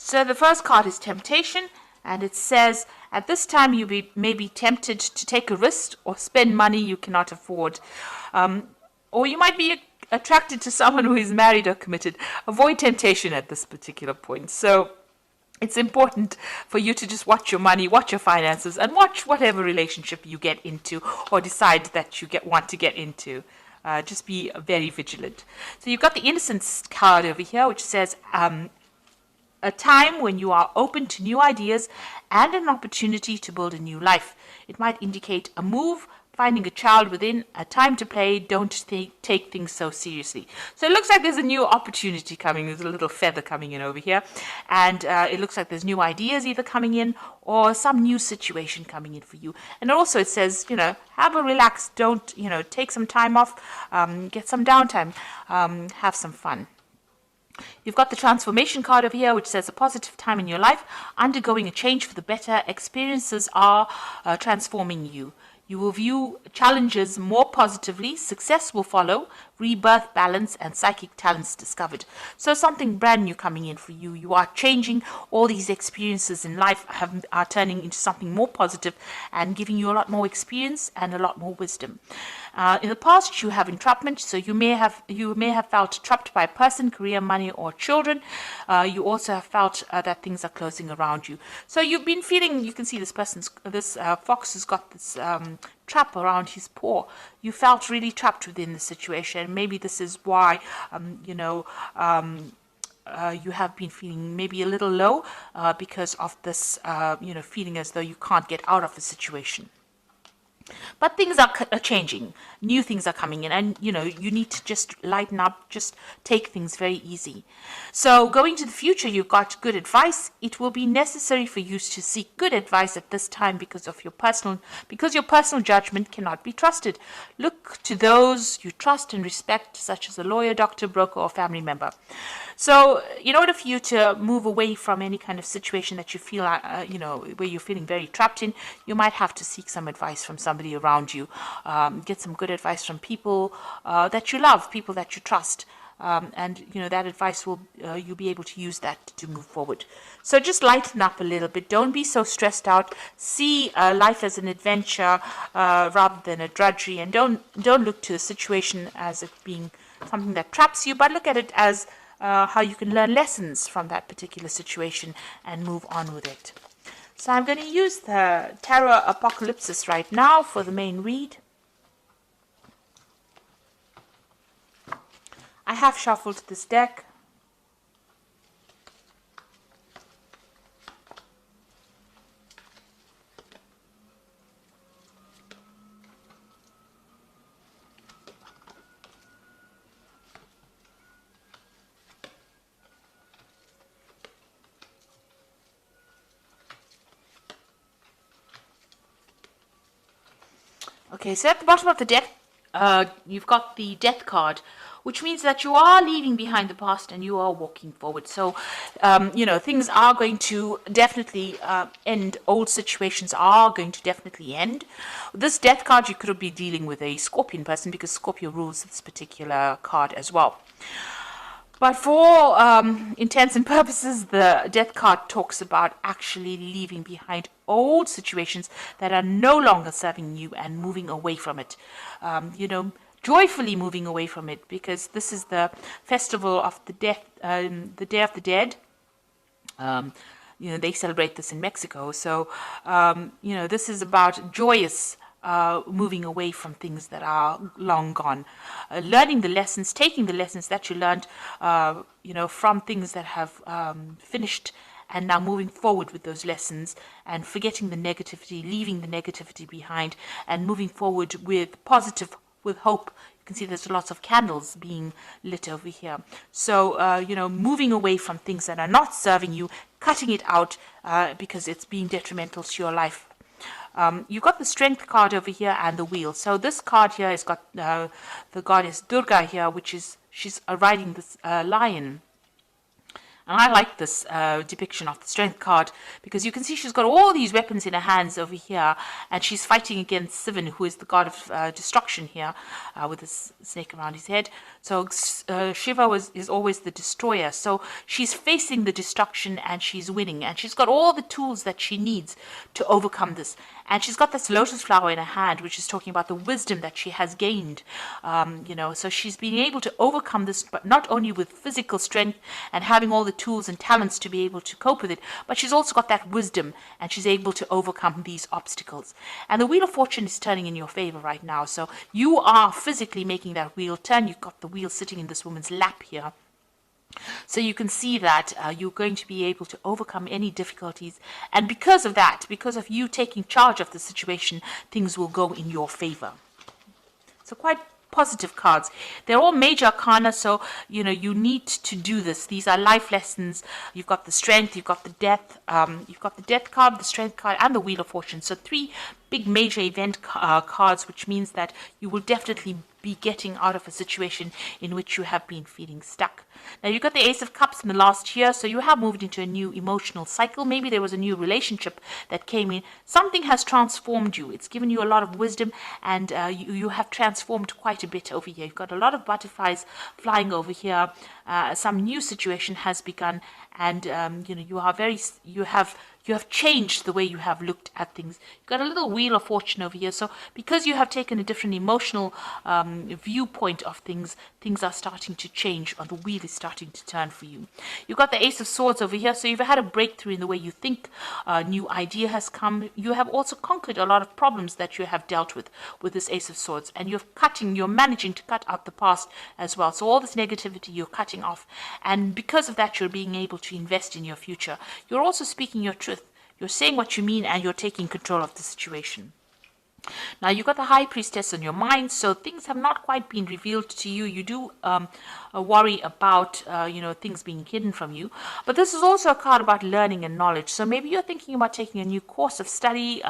So the first card is temptation, and it says, at this time you may be tempted to take a risk or spend money you cannot afford. Or you might be attracted to someone who is married or committed. Avoid temptation at this particular point. So it's important for you to just watch your money, watch your finances, and watch whatever relationship you get into or decide that you want to get into. Just be very vigilant. So you've got the innocence card over here, which says a time when you are open to new ideas and an opportunity to build a new life. It might indicate a move, finding a child within, a time to play. Don't take things so seriously. So it looks like there's a new opportunity coming. There's a little feather coming in over here. And it looks like there's new ideas either coming in or some new situation coming in for you. And also it says, have a relax. Don't, take some time off, get some downtime, have some fun. You've got the transformation card over here, which says a positive time in your life, undergoing a change for the better. Experiences are transforming you. You will view challenges more positively. Success will follow. Rebirth, balance, and psychic talents discovered. So something brand new coming in for you. You are changing. All these experiences in life are turning into something more positive and giving you a lot more experience and a lot more wisdom. In the past, you have entrapment, so you may have felt trapped by a person, career, money, or children. You also have felt that things are closing around you. So you've been feeling. You can see this fox has got this trap around his paw. You felt really trapped within the situation. Maybe this is why you have been feeling maybe a little low because of this feeling as though you can't get out of the situation. But things are changing. New things are coming in, and you need to just lighten up, just take things very easy. So going to the future, you've got good advice. It will be necessary for you to seek good advice at this time because your personal judgment cannot be trusted. Look to those you trust and respect, such as a lawyer, doctor, broker, or family member. So in order for you to move away from any kind of situation that you feel, where you're feeling very trapped in, you might have to seek some advice from somebody around you. Get some good advice from people that you love, people that you trust. And that advice you'll be able to use that to move forward. So just lighten up a little bit. Don't be so stressed out. See life as an adventure rather than a drudgery, and don't look to the situation as it being something that traps you, but look at it as how you can learn lessons from that particular situation and move on with it. So I'm going to use the Tarot Apocalypsis right now for the main read. I have shuffled this deck. Okay, so at the bottom of the deck, you've got the Death card, which means that you are leaving behind the past and you are walking forward. So, things are going to definitely end. Old situations are going to definitely end. This Death card, you could be dealing with a Scorpion person because Scorpio rules this particular card as well. But for intents and purposes, the Death card talks about actually leaving behind old situations that are no longer serving you and moving away from it. Joyfully moving away from it, because this is the festival of the death, the Day of the Dead. They celebrate this in Mexico. So, this is about joyous moving away from things that are long gone, learning the lessons, taking the lessons that you learned, from things that have finished, and now moving forward with those lessons and forgetting the negativity, leaving the negativity behind, and moving forward with positive, with hope. You can see there's lots of candles being lit over here. So, moving away from things that are not serving you, cutting it out because it's being detrimental to your life. You've got the Strength card over here and the Wheel. So this card here has got the goddess Durga here, she's riding this lion. And I like this depiction of the Strength card, because you can see she's got all these weapons in her hands over here, and she's fighting against Sivan, who is the god of destruction here, with this snake around his head. So Shiva is always the destroyer. So she's facing the destruction and she's winning, and she's got all the tools that she needs to overcome this. And she's got this lotus flower in her hand, which is talking about the wisdom that she has gained. So she's being able to overcome this, but not only with physical strength and having all the tools and talents to be able to cope with it, but she's also got that wisdom, and she's able to overcome these obstacles. And the Wheel of Fortune is turning in your favor right now. So you are physically making that wheel turn. You've got the wheel sitting in this woman's lap here. So you can see that you're going to be able to overcome any difficulties. And because of that, because of you taking charge of the situation, things will go in your favor. So quite positive cards. They're all major arcana, so you need to do this. These are life lessons. You've got the strength, you've got the death, you've got the death card, the strength card, and the Wheel of Fortune. So 3 big major event cards, which means that you will definitely be getting out of a situation in which you have been feeling stuck. Now you've got the Ace of Cups in the last year, so you have moved into a new emotional cycle. Maybe there was a new relationship that came in. Something has transformed you. It's given you a lot of wisdom, and you have transformed quite a bit over here. You've got a lot of butterflies flying over here. Some new situation has begun, and you have changed the way you have looked at things. You've got a little Wheel of Fortune over here. So because you have taken a different emotional viewpoint of things, things are starting to change, or the wheel is starting to turn for you. You've got the Ace of Swords over here. So you've had a breakthrough in the way you think. A new idea has come. You have also conquered a lot of problems that you have dealt with this Ace of Swords. And you're managing to cut out the past as well. So all this negativity you're cutting off. And because of that, you're being able to invest in your future. You're also speaking your truth. You're saying what you mean, and you're taking control of the situation. Now, you've got the High Priestess on your mind, so things have not quite been revealed to you. You do worry about, things being hidden from you. But this is also a card about learning and knowledge. So maybe you're thinking about taking a new course of study,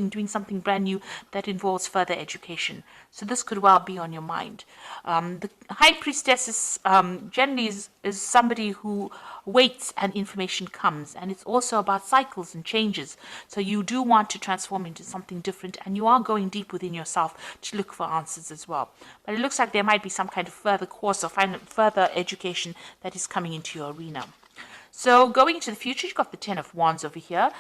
doing something brand new that involves further education. So this could well be on your mind. The High Priestess is generally is somebody who waits and information comes, and it's also about cycles and changes. So you do want to transform into something different, and you are going deep within yourself to look for answers as well. But it looks like there might be some kind of further course or further education that is coming into your arena. So going into the future, you've got the Ten of Wands over here.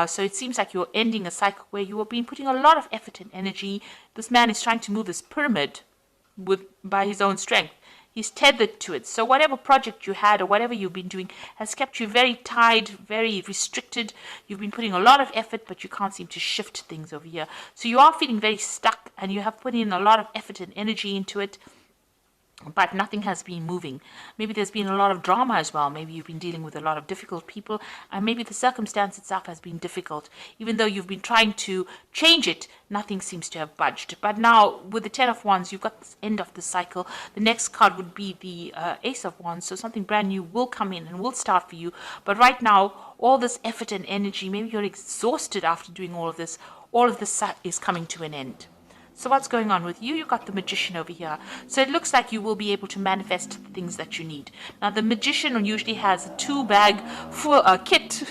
So it seems like you're ending a cycle where you have been putting a lot of effort and energy. This man is trying to move this pyramid by his own strength. He's tethered to it. So whatever project you had or whatever you've been doing has kept you very tied, very restricted. You've been putting a lot of effort, but you can't seem to shift things over here. So you are feeling very stuck, and you have put in a lot of effort and energy into it, but nothing has been moving. Maybe there's been a lot of drama as well. Maybe you've been dealing with a lot of difficult people, and maybe the circumstance itself has been difficult. Even though you've been trying to change it, nothing seems to have budged. But now, with the Ten of Wands, you've got this end of the cycle. The next card would be the Ace of Wands, so something brand new will come in and will start for you. But right now, all this effort and energy, maybe you're exhausted after doing all of this is coming to an end. So what's going on with you? You've got the Magician over here. So it looks like you will be able to manifest the things that you need. Now, the Magician usually has a 2-bag kit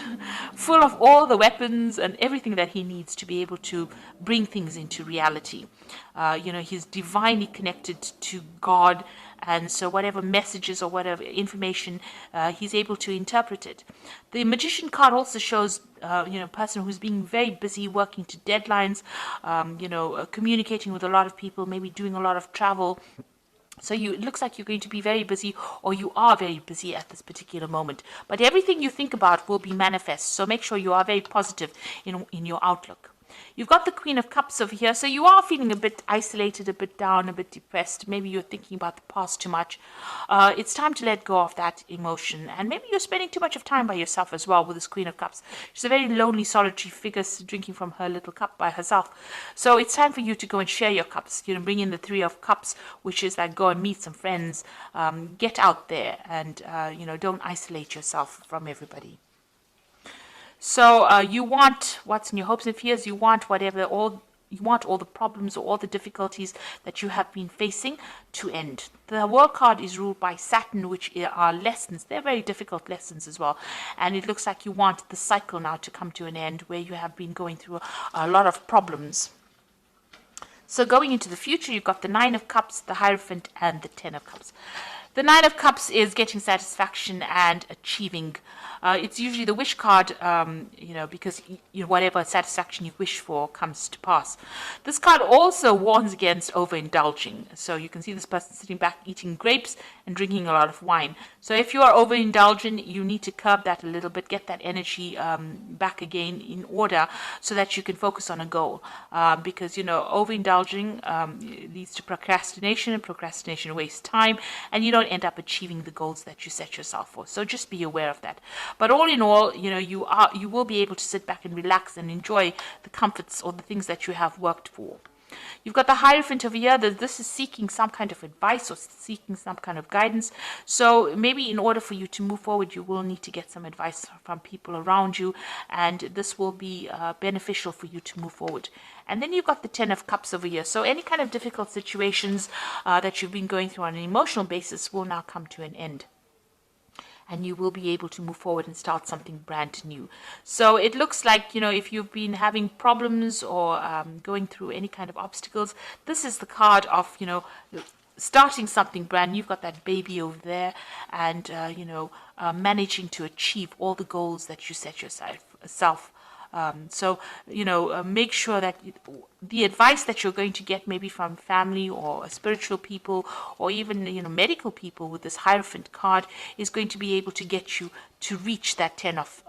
full of all the weapons and everything that he needs to be able to bring things into reality. He's divinely connected to God, and so whatever messages or whatever information, he's able to interpret it. The Magician card also shows a person who's being very busy, working to deadlines, communicating with a lot of people, maybe doing a lot of travel. So it looks like you're going to be very busy, or you are very busy at this particular moment. But everything you think about will be manifest. So make sure you are very positive in your outlook. You've got the Queen of Cups over here, so you are feeling a bit isolated, a bit down, a bit depressed. Maybe you're thinking about the past too much. It's time to let go of that emotion, and maybe you're spending too much of time by yourself as well with this Queen of Cups. She's a very lonely, solitary figure, drinking from her little cup by herself. So it's time for you to go and share your cups. Bring in the Three of Cups, which is like go and meet some friends, get out there, and don't isolate yourself from everybody. So you want what's in your hopes and fears. You want whatever, all want all the problems or all the difficulties that you have been facing to end. The World card is ruled by Saturn, which are lessons. They're very difficult lessons as well. And it looks like you want the cycle now to come to an end where you have been going through a lot of problems. So going into the future, you've got the Nine of Cups, the Hierophant, and the Ten of Cups. The Nine of Cups is getting satisfaction and achieving. It's usually the wish card, because whatever satisfaction you wish for comes to pass. This card also warns against overindulging. So you can see this person sitting back eating grapes and drinking a lot of wine. So if you are overindulgent, you need to curb that a little bit, get that energy back again in order so that you can focus on a goal. Because, overindulging leads to procrastination, and procrastination wastes time, and you don't end up achieving the goals that you set yourself for. So just be aware of that. But all in all, you will be able to sit back and relax and enjoy the comforts or the things that you have worked for. You've got the Hierophant over here. This is seeking some kind of advice or seeking some kind of guidance. So maybe in order for you to move forward, you will need to get some advice from people around you, and this will be beneficial for you to move forward. And then you've got the Ten of Cups over here. So any kind of difficult situations that you've been going through on an emotional basis will now come to an end. And you will be able to move forward and start something brand new. So it looks like, if you've been having problems or going through any kind of obstacles, this is the card of, starting something brand new. You've got that baby over there and, managing to achieve all the goals that you set yourself. Make sure that the advice that you're going to get maybe from family or spiritual people or even, medical people with this Hierophant card is going to be able to get you to reach that Ten of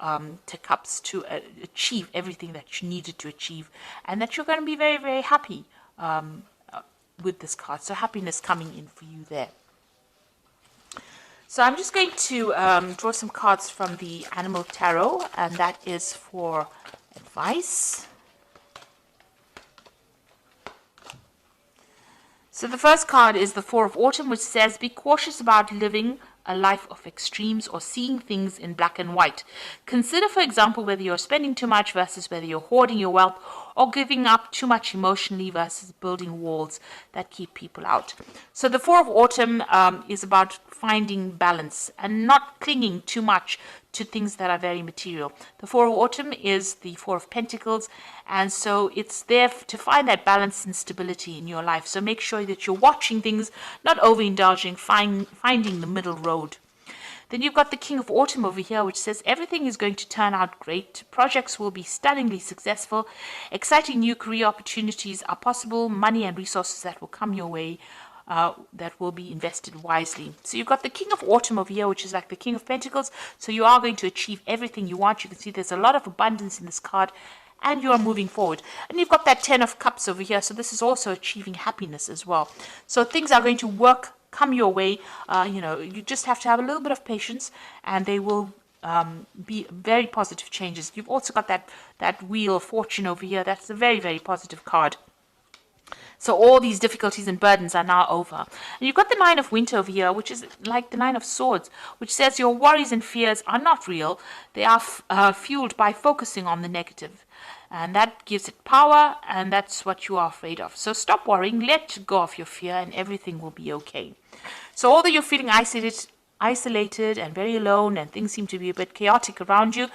Cups, to achieve everything that you needed to achieve, and that you're going to be very, very happy with this card. So happiness coming in for you there. So I'm just going to draw some cards from the Animal Tarot, and that is for advice. So the first card is the Four of Autumn, which says, be cautious about living a life of extremes or seeing things in black and white. Consider, for example, whether you're spending too much versus whether you're hoarding your wealth, or giving up too much emotionally versus building walls that keep people out. So the Four of Autumn is about finding balance and not clinging too much to things that are very material. The Four of Autumn is the Four of Pentacles, and so it's there to find that balance and stability in your life. So make sure that you're watching things, not overindulging, finding the middle road. Then you've got the King of Autumn over here, which says everything is going to turn out great. Projects will be stunningly successful. Exciting new career opportunities are possible. Money and resources that will come your way that will be invested wisely. So you've got the King of Autumn over here, which is like the King of Pentacles. So you are going to achieve everything you want. You can see there's a lot of abundance in this card, and you are moving forward. And you've got that Ten of Cups over here. So this is also achieving happiness as well. So things are going to come your way. You just have to have a little bit of patience, and they will be very positive changes. You've also got that Wheel of Fortune over here. That's a very, very positive card. So all these difficulties and burdens are now over. And you've got the Nine of Winter over here, which is like the Nine of Swords, which says your worries and fears are not real. They are fueled by focusing on the negative. And that gives it power, and that's what you are afraid of. So stop worrying, let go of your fear, and everything will be okay. So although you're feeling isolated and very alone, and things seem to be a bit chaotic around you,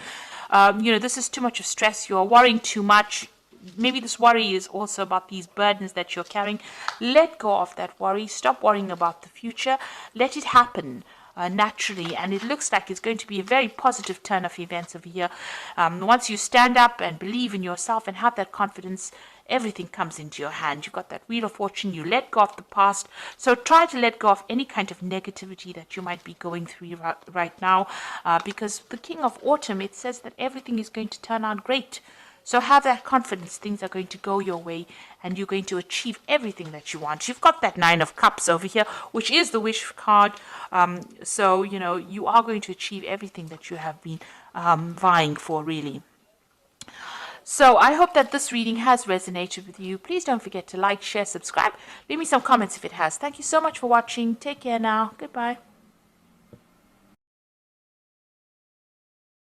this is too much of stress. You're worrying too much. Maybe this worry is also about these burdens that you're carrying. Let go of that worry. Stop worrying about the future. Let it happen naturally, and it looks like it's going to be a very positive turn of events over here. Once you stand up and believe in yourself and have that confidence, everything comes into your hand. You've got that Wheel of Fortune. You let go of the past. So try to let go of any kind of negativity that you might be going through right now, because the King of Autumn, it says that everything is going to turn out great. So have that confidence. Things are going to go your way, and you're going to achieve everything that you want. You've got that Nine of Cups over here, which is the wish card. You are going to achieve everything that you have been vying for, really. So I hope that this reading has resonated with you. Please don't forget to like, share, subscribe. Leave me some comments if it has. Thank you so much for watching. Take care now. Goodbye.